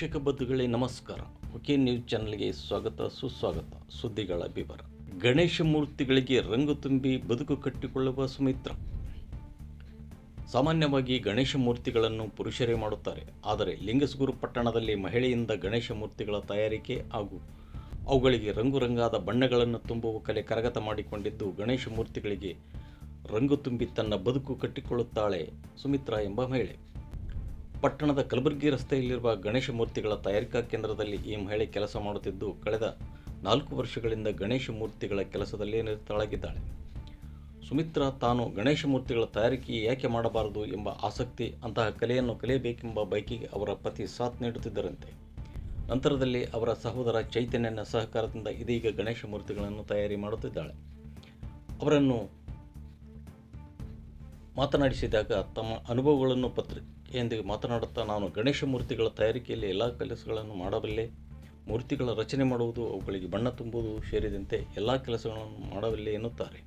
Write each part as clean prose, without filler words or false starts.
ವೀಕ್ಷಕ ಬಂಧುಗಳೇ ನಮಸ್ಕಾರ. ಓಕೆ ನ್ಯೂಸ್ ಚಾನಲ್ಗೆ ಸ್ವಾಗತ ಸುಸ್ವಾಗತ. ಸುದ್ದಿಗಳ ವಿವರ. ಗಣೇಶ ಮೂರ್ತಿಗಳಿಗೆ ರಂಗು ತುಂಬಿ ಬದುಕು ಕಟ್ಟಿಕೊಳ್ಳುವ ಸುಮಿತ್ರ. ಸಾಮಾನ್ಯವಾಗಿ ಗಣೇಶ ಮೂರ್ತಿಗಳನ್ನು ಪುರುಷರೇ ಮಾಡುತ್ತಾರೆ. ಆದರೆ ಲಿಂಗಸಗೂರು ಪಟ್ಟಣದಲ್ಲಿ ಮಹಿಳೆಯಿಂದ ಗಣೇಶ ಮೂರ್ತಿಗಳ ತಯಾರಿಕೆ ಹಾಗೂ ಅವುಗಳಿಗೆ ರಂಗುರಂಗಾದ ಬಣ್ಣಗಳನ್ನು ತುಂಬುವ ಕಲೆ ಕರಗತ ಮಾಡಿಕೊಂಡಿದ್ದು, ಗಣೇಶ ಮೂರ್ತಿಗಳಿಗೆ ರಂಗು ತುಂಬಿ ತನ್ನ ಬದುಕು ಕಟ್ಟಿಕೊಳ್ಳುತ್ತಾಳೆ ಸುಮಿತ್ರಾ ಎಂಬ ಮಹಿಳೆ. ಪಟ್ಟಣದ ಕಲಬುರಗಿ ರಸ್ತೆಯಲ್ಲಿರುವ ಗಣೇಶ ಮೂರ್ತಿಗಳ ತಯಾರಿಕಾ ಕೇಂದ್ರದಲ್ಲಿ ಈ ಮಹಿಳೆ ಕೆಲಸ ಮಾಡುತ್ತಿದ್ದು, ಕಳೆದ 4 ವರ್ಷಗಳಿಂದ ಗಣೇಶ ಮೂರ್ತಿಗಳ ಕೆಲಸದಲ್ಲೇ ನಿರತಳಾಗಿದ್ದಾಳೆ. ಸುಮಿತ್ರಾ ತಾನು ಗಣೇಶ ಮೂರ್ತಿಗಳ ತಯಾರಿಕೆ ಯಾಕೆ ಮಾಡಬಾರದು ಎಂಬ ಆಸಕ್ತಿ, ಅಂತಹ ಕಲೆಯನ್ನು ಕಲಿಯಬೇಕೆಂಬ ಬಯಕೆಗೆ ಅವರ ಪತಿ ಸಾಥ್ ನೀಡುತ್ತಿದ್ದರಂತೆ. ನಂತರದಲ್ಲಿ ಅವರ ಸಹೋದರ ಚೈತನ್ಯನ ಸಹಕಾರದಿಂದ ಇದೀಗ ಗಣೇಶ ಮೂರ್ತಿಗಳನ್ನು ತಯಾರಿ ಮಾಡುತ್ತಿದ್ದಾಳೆ. ಅವರನ್ನು ಮಾತನಾಡಿಸಿದಾಗ ತಮ್ಮ ಅನುಭವಗಳನ್ನು ಪತ್ರಿಕೆಯೊಂದಿಗೆ ಮಾತನಾಡುತ್ತಾ, ನಾನು ಗಣೇಶ ಮೂರ್ತಿಗಳ ತಯಾರಿಕೆಯಲ್ಲಿ ಎಲ್ಲ ಕೆಲಸಗಳನ್ನು ಮಾಡಬಲ್ಲೆ. ಮೂರ್ತಿಗಳ ರಚನೆ ಮಾಡುವುದು, ಅವುಗಳಿಗೆ ಬಣ್ಣ ತುಂಬುವುದು ಸೇರಿದಂತೆ ಎಲ್ಲ ಕೆಲಸಗಳನ್ನು ಮಾಡಬಲ್ಲೆ ಎನ್ನುತ್ತಾರೆ.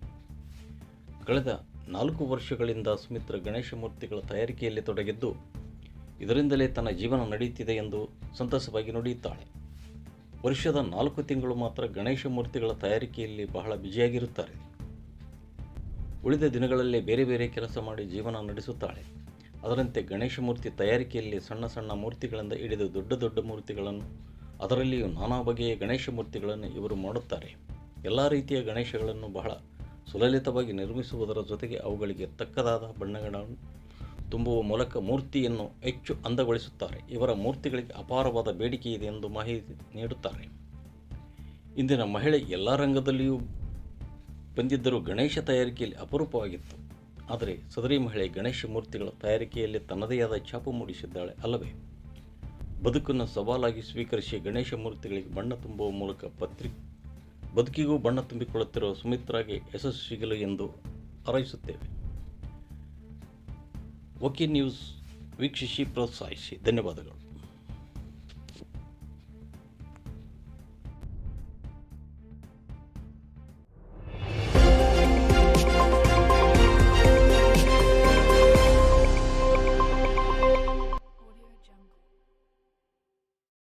ಕಳೆದ 4 ವರ್ಷಗಳಿಂದ ಸುಮಿತ್ರಾ ಗಣೇಶ ಮೂರ್ತಿಗಳ ತಯಾರಿಕೆಯಲ್ಲಿ ತೊಡಗಿದ್ದು, ಇದರಿಂದಲೇ ತನ್ನ ಜೀವನ ನಡೆಯುತ್ತಿದೆ ಎಂದು ಸಂತಸವಾಗಿ ನುಡಿಯುತ್ತಾಳೆ. ವರ್ಷದ 4 ತಿಂಗಳು ಮಾತ್ರ ಗಣೇಶ ಮೂರ್ತಿಗಳ ತಯಾರಿಕೆಯಲ್ಲಿ ಬಹಳ ಬ್ಯುಸಿಯಾಗಿರುತ್ತಾರೆ. ಉಳಿದ ದಿನಗಳಲ್ಲೇ ಬೇರೆ ಬೇರೆ ಕೆಲಸ ಮಾಡಿ ಜೀವನ ನಡೆಸುತ್ತಾಳೆ. ಅದರಂತೆ ಗಣೇಶ ಮೂರ್ತಿ ತಯಾರಿಕೆಯಲ್ಲಿ ಸಣ್ಣ ಸಣ್ಣ ಮೂರ್ತಿಗಳಿಂದ ಹಿಡಿದು ದೊಡ್ಡ ದೊಡ್ಡ ಮೂರ್ತಿಗಳನ್ನು, ಅದರಲ್ಲಿಯೂ ನಾನಾ ಬಗೆಯ ಗಣೇಶ ಮೂರ್ತಿಗಳನ್ನು ಇವರು ಮಾಡುತ್ತಾರೆ. ಎಲ್ಲ ರೀತಿಯ ಗಣೇಶಗಳನ್ನು ಬಹಳ ಸುಲಲಿತವಾಗಿ ನಿರ್ಮಿಸುವುದರ ಜೊತೆಗೆ ಅವುಗಳಿಗೆ ತಕ್ಕದಾದ ಬಣ್ಣಗಳನ್ನು ತುಂಬುವ ಮೂಲಕ ಮೂರ್ತಿಯನ್ನು ಹೆಚ್ಚು ಅಂದಗೊಳಿಸುತ್ತಾರೆ. ಇವರ ಮೂರ್ತಿಗಳಿಗೆ ಅಪಾರವಾದ ಬೇಡಿಕೆ ಇದೆ ಎಂದು ಮಾಹಿತಿ ನೀಡುತ್ತಾರೆ. ಇಂದಿನ ಮಹಿಳೆ ಎಲ್ಲ ರಂಗದಲ್ಲಿಯೂ ಬಂದಿದ್ದರೂ ಗಣೇಶ ತಯಾರಿಕೆಯಲ್ಲಿ ಅಪರೂಪವಾಗಿತ್ತು. ಆದರೆ ಸದರಿ ಮಹಿಳೆ ಗಣೇಶ ಮೂರ್ತಿಗಳ ತಯಾರಿಕೆಯಲ್ಲಿ ತನ್ನದೇ ಆದ ಛಾಪು ಮೂಡಿಸಿದ್ದಾಳೆ ಅಲ್ಲವೇ? ಬದುಕನ್ನು ಸವಾಲಾಗಿ ಸ್ವೀಕರಿಸಿ ಗಣೇಶ ಮೂರ್ತಿಗಳಿಗೆ ಬಣ್ಣ ತುಂಬುವ ಮೂಲಕ ಬದುಕಿಗೂ ಬಣ್ಣ ತುಂಬಿಕೊಳ್ಳುತ್ತಿರುವ ಸುಮಿತ್ರಾಗೆ ಯಶಸ್ಸು ಸಿಗಲಿ ಎಂದು ಹಾರೈಸುತ್ತೇವೆ. ಓಕೆ ನ್ಯೂಸ್ ವೀಕ್ಷಿಸಿ, ಪ್ರೋತ್ಸಾಹಿಸಿ. ಧನ್ಯವಾದಗಳು.